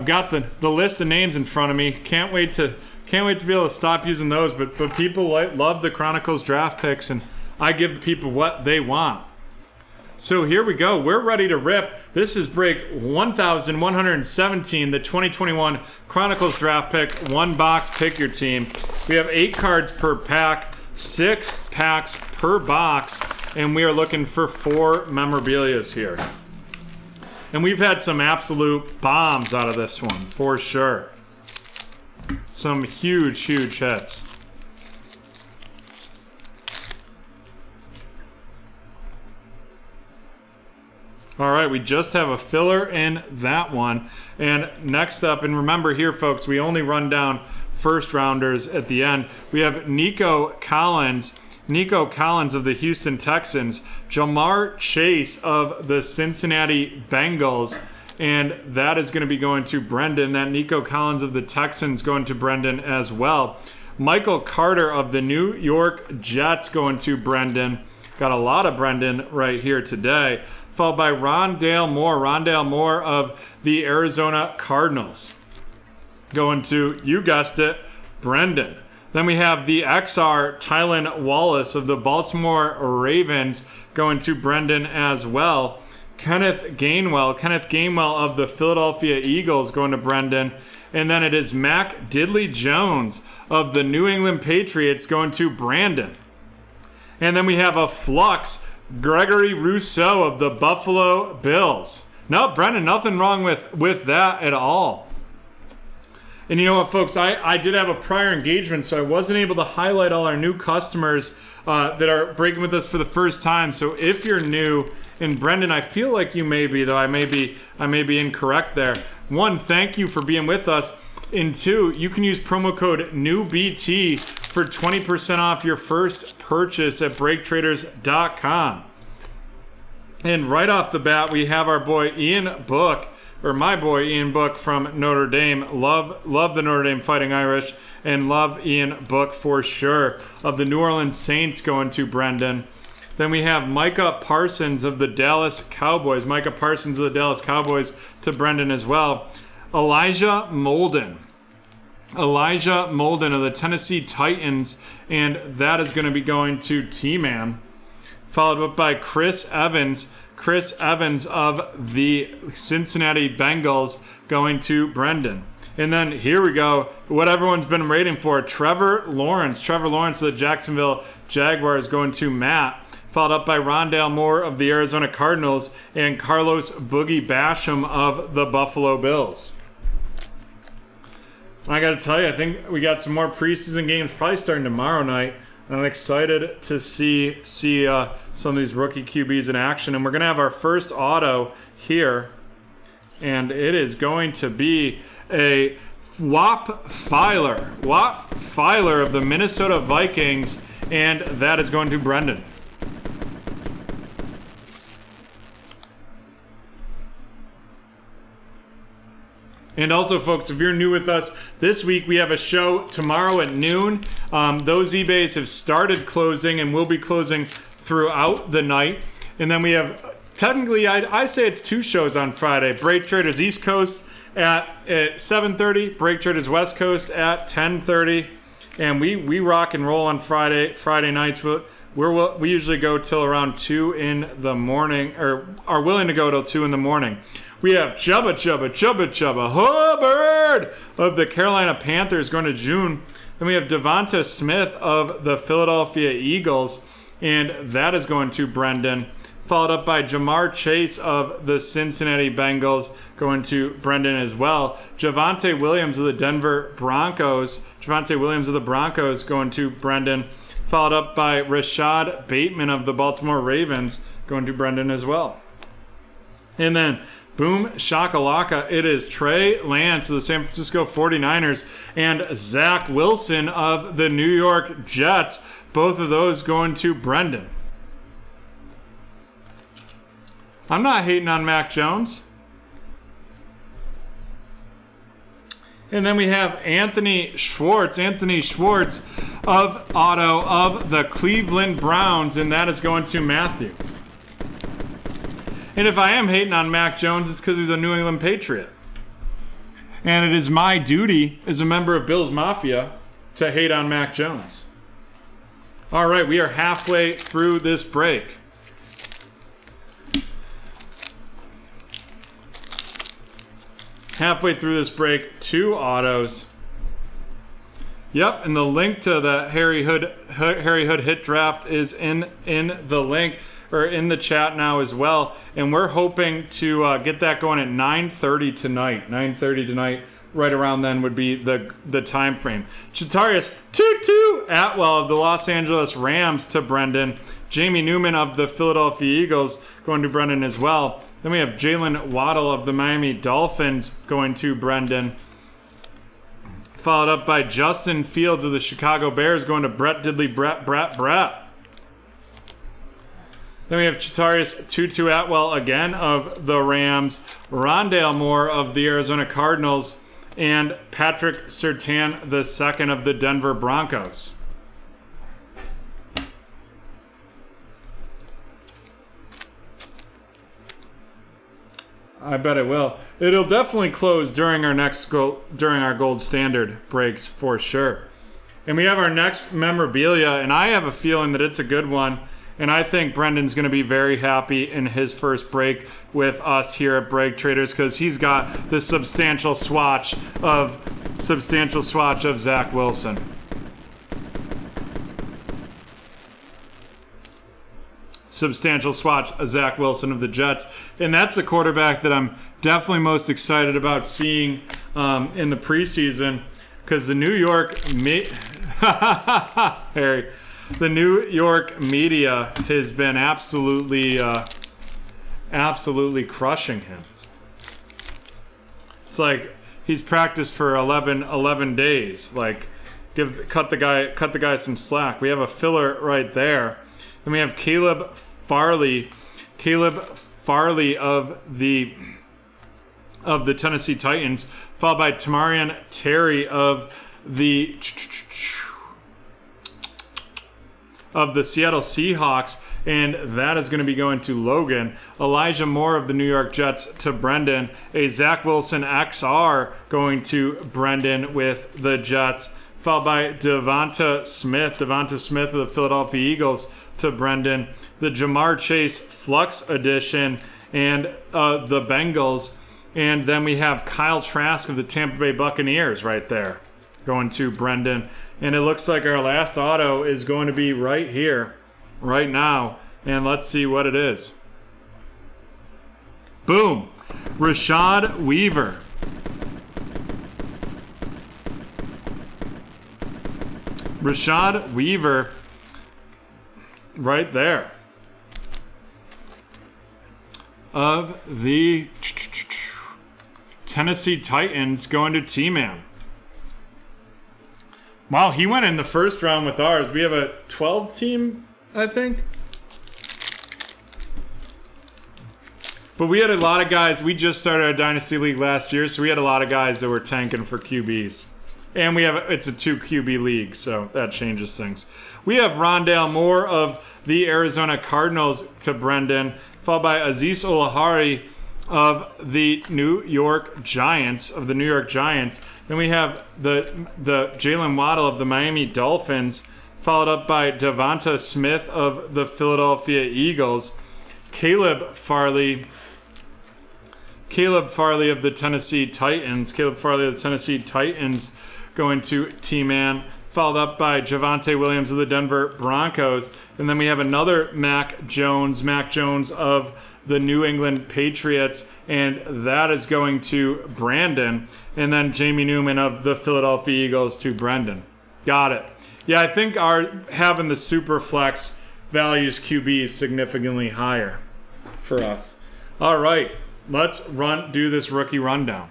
got the list of names in front of me. Can't wait to be able to stop using those. But people love the Chronicles draft picks, and I give the people what they want. So here we go. We're ready to rip. This is break 1117, the 2021 Chronicles draft pick. One box, pick your team. We have 8 cards per pack, 6 packs per box, and we are looking for 4 memorabilias here. And we've had some absolute bombs out of this one, for sure. Some huge hits. All right, we just have a filler in that one. And next up, and remember here, folks, we only run down first rounders at the end. We have Nico Collins of the Houston Texans, Jamar Chase of the Cincinnati Bengals, and that is going to be going to Brendan. That Nico Collins of the Texans going to Brendan as well. Michael Carter of the New York Jets going to Brendan. Got a lot of Brendan right here today. Followed by Rondale Moore of the Arizona Cardinals. Going to, you guessed it, Brendan. Then we have the XR Tylan Wallace of the Baltimore Ravens going to Brendan as well. Kenneth Gainwell of the Philadelphia Eagles going to Brendan. And then it is Mac Diddley Jones of the New England Patriots going to Brandon. And then we have a flux, Gregory Rousseau of the Buffalo Bills. No, Brendan, nothing wrong with that at all. And you know what, folks? I did have a prior engagement, so I wasn't able to highlight all our new customers that are breaking with us for the first time. So if you're new, and Brendan, I feel like you may be, though I may be incorrect there. 1, thank you for being with us. And 2, you can use promo code NEWBT for 20% off your first purchase at BreakTraders.com. And right off the bat, we have our boy Ian Book, or my boy Ian Book from Notre Dame. Love the Notre Dame Fighting Irish, and love Ian Book for sure. Of the New Orleans Saints going to Brendan. Then we have Micah Parsons of the Dallas Cowboys. Micah Parsons of the Dallas Cowboys to Brendan as well. Elijah Molden of the Tennessee Titans, and that is going to be going to T-Man. Followed up by Chris Evans of the Cincinnati Bengals going to Brendan. And then here we go, what everyone's been waiting for, Trevor Lawrence of the Jacksonville Jaguars going to Matt. Followed up by Rondale Moore of the Arizona Cardinals and Carlos Boogie Basham of the Buffalo Bills. I got to tell you, I think we got some more preseason games probably starting tomorrow night. I'm excited to see some of these rookie QBs in action. And we're going to have our first auto here. And it is going to be a Whop Filer of the Minnesota Vikings. And that is going to Brendan. And also, folks, if you're new with us, this week we have a show tomorrow at noon. Those eBays have started closing and will be closing throughout the night. And then we have, technically, I say it's 2 shows on Friday. BreakTraders East Coast at 7:30, BreakTraders West Coast at 10:30. And we rock and roll on Friday nights. We usually go till around 2 in the morning, or are willing to go till 2 in the morning. We have Chubba Hubbard of the Carolina Panthers going to June. Then we have Devonta Smith of the Philadelphia Eagles, and that is going to Brendan. Followed up by Jamar Chase of the Cincinnati Bengals going to Brendan as well. Javonte Williams of the Denver Broncos. Going to Brendan. Followed up by Rashad Bateman of the Baltimore Ravens going to Brendan as well. And then boom shakalaka, it is Trey Lance of the San Francisco 49ers and Zach Wilson of the New York Jets. Both of those going to Brendan. I'm not hating on Mac Jones. And then we have Anthony Schwartz of auto of the Cleveland Browns, and that is going to Matthew. And if I am hating on Mac Jones, it's because he's a New England Patriot. And it is my duty as a member of Bills Mafia to hate on Mac Jones. All right, we are halfway through this break. Halfway through this break, 2 autos. Yep, and the link to the Harry Hood hit draft is in the link, or in the chat now as well. And we're hoping to get that going at 9:30 tonight. 9:30 tonight, right around then would be the time frame. Chatarius Tutu Atwell of the Los Angeles Rams to Brendan. Jamie Newman of the Philadelphia Eagles going to Brendan as well. Then we have Jalen Waddle of the Miami Dolphins going to Brendan. Followed up by Justin Fields of the Chicago Bears going to Brett Diddley Brett. Then we have Chatarius Tutu Atwell again of the Rams. Rondale Moore of the Arizona Cardinals. And Patrick Surtain II of the Denver Broncos. I bet it will. It'll definitely close during our gold standard breaks for sure. And we have our next memorabilia, and I have a feeling that it's a good one. And I think Brendan's going to be very happy in his first break with us here at BreakTraders because he's got the substantial swatch of Zach Wilson. Substantial swatch of Zach Wilson of the Jets. And that's the quarterback that I'm definitely most excited about seeing in the preseason because the New York the New York media has been absolutely crushing him. It's like he's practiced for 11 days. Like cut the guy some slack. We have a filler right there. And we have Caleb Farley of the Tennessee Titans, followed by Tamarian Terry of the Seattle Seahawks, and that is going to be going to Logan. Elijah Moore of the New York Jets to Brendan. A Zach Wilson XR going to Brendan with the Jets, followed by Devonta Smith of the Philadelphia Eagles to Brendan. The Jamar Chase Flux Edition and the Bengals. And then we have Kyle Trask of the Tampa Bay Buccaneers right there going to Brendan. And it looks like our last auto is going to be right here, right now. And let's see what it is. Boom. Rashad Weaver. Rashad Weaver right there. Of the Tennessee Titans going to T-Man. Wow, he went in the first round with ours. We have a 12 team, I think. But we had a lot of guys. We just started a Dynasty League last year, so we had a lot of guys that were tanking for QBs. And it's a 2 QB league, so that changes things. We have Rondale Moore of the Arizona Cardinals to Brendan, followed by Azeez Olahari of the New York Giants. Then we have the Jalen Waddle of the Miami Dolphins, followed up by Devonta Smith of the Philadelphia Eagles. Caleb Farley of the Tennessee Titans. Going to T-Man, followed up by Javonte Williams of the Denver Broncos. And then we have another Mac Jones of the New England Patriots, and that is going to Brandon. And then Jamie Newman of the Philadelphia Eagles to Brendan. Got it. Yeah, I think having the super flex values QB is significantly higher for us. All right, let's do this rookie rundown.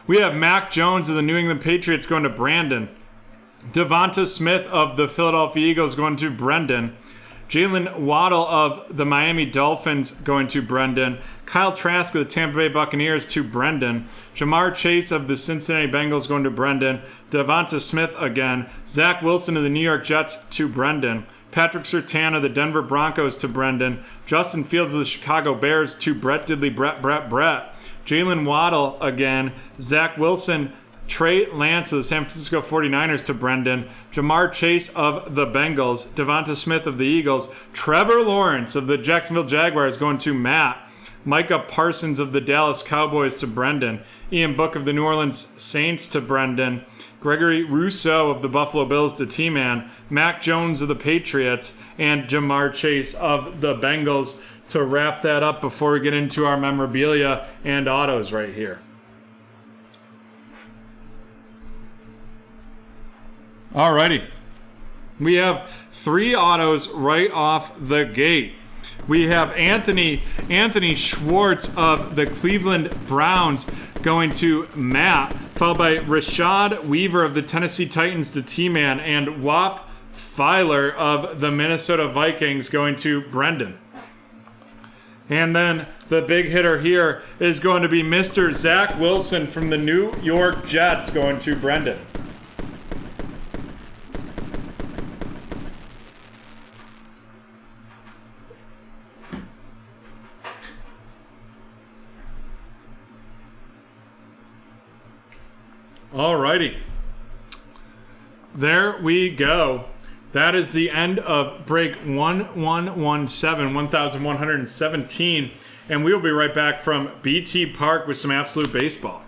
We have Mac Jones of the New England Patriots going to Brandon. Devonta Smith of the Philadelphia Eagles going to Brendan. Jalen Waddle of the Miami Dolphins going to Brendan. Kyle Trask of the Tampa Bay Buccaneers to Brendan. Jamar Chase of the Cincinnati Bengals going to Brendan. Devonta Smith again. Zach Wilson of the New York Jets to Brendan. Patrick Surtain of the Denver Broncos to Brendan. Justin Fields of the Chicago Bears to Brett Diddley, Brett. Jalen Waddle again. Zach Wilson, Trey Lance of the San Francisco 49ers to Brendan. Jamar Chase of the Bengals. Devonta Smith of the Eagles. Trevor Lawrence of the Jacksonville Jaguars going to Matt. Micah Parsons of the Dallas Cowboys to Brendan. Ian Book of the New Orleans Saints to Brendan. Gregory Rousseau of the Buffalo Bills to T-Man. Mac Jones of the Patriots. And Jamar Chase of the Bengals to wrap that up before we get into our memorabilia and autos right here. Alrighty. We have 3 autos right off the gate. We have Anthony Schwartz of the Cleveland Browns going to Matt, followed by Rashad Weaver of the Tennessee Titans to T-Man, and Wap Filer of the Minnesota Vikings going to Brendan. And then the big hitter here is going to be Mr. Zach Wilson from the New York Jets going to Brendan. Alrighty. There we go. That is the end of break 1117, and we'll be right back from BT Park with some Absolute Baseball.